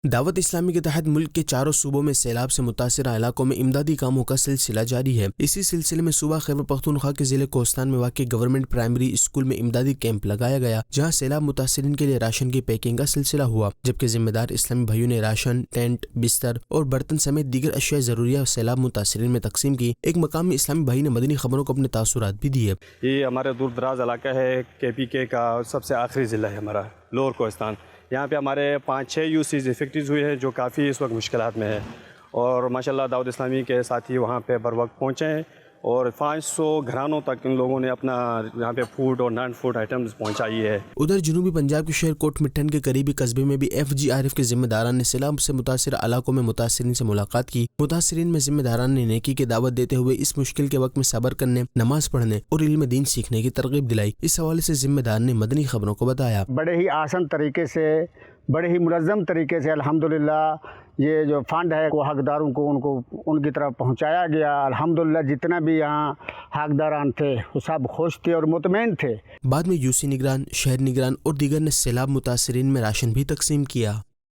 دعوت اسلامی کے تحت ملک کے چاروں صوبوں میں سیلاب سے متاثرہ علاقوں میں امدادی کاموں کا سلسلہ جاری ہے۔ اسی سلسلے میں صوبہ خیبر پختونخوا کے ضلع کوہستان میں واقع گورنمنٹ پرائمری اسکول میں امدادی کیمپ لگایا گیا، جہاں سیلاب متاثرین کے لیے راشن کی پیکنگ کا سلسلہ ہوا، جبکہ ذمہ دار اسلامی بھائیوں نے راشن، ٹینٹ، بستر اور برتن سمیت دیگر اشیاء ضروریہ سیلاب متاثرین میں تقسیم کی۔ ایک مقامی اسلامی بھائی نے مدنی خبروں کو اپنے تاثرات بھی دیے۔ یہ ہمارے دور دراز علاقہ ہے، KPK کا سب سے آخری ضلع ہے ہمارا لوور کوہستان۔ یہاں پہ ہمارے 5-6 UCs افیکٹڈ ہوئے ہیں جو کافی اس وقت مشکلات میں ہے، اور ماشاءاللہ دعوت اسلامی کے ساتھی وہاں پہ بر وقت پہنچے ہیں اور 500 گھرانوں تک ان لوگوں نے اپنا یہاں پہ فوڈ اور نان فوڈ آئٹمز پہنچائی ہے۔ ادھر جنوبی پنجاب کے شہر کوٹ مٹھن کے قریبی قصبے میں بھی FGRF کے ذمہ داران نے سیلاب سے متاثرہ علاقوں میں متاثرین سے ملاقات کی۔ متاثرین میں ذمہ داران نے نیکی کی دعوت دیتے ہوئے اس مشکل کے وقت میں صبر کرنے، نماز پڑھنے اور علم دین سیکھنے کی ترغیب دلائی۔ اس حوالے سے ذمہ دار نے مدنی خبروں کو بتایا۔ بڑے ہی آسان طریقے سے، بڑے ہی منظم طریقے سے الحمدللہ یہ جو فنڈ ہے وہ حقداروں کو ان کی طرف پہنچایا گیا۔ الحمدللہ جتنا بھی یہاں حقداران تھے وہ سب خوش تھے اور مطمئن تھے۔ بعد میں UC نگران، شہر نگران اور دیگر نے سیلاب متاثرین میں راشن بھی تقسیم کیا۔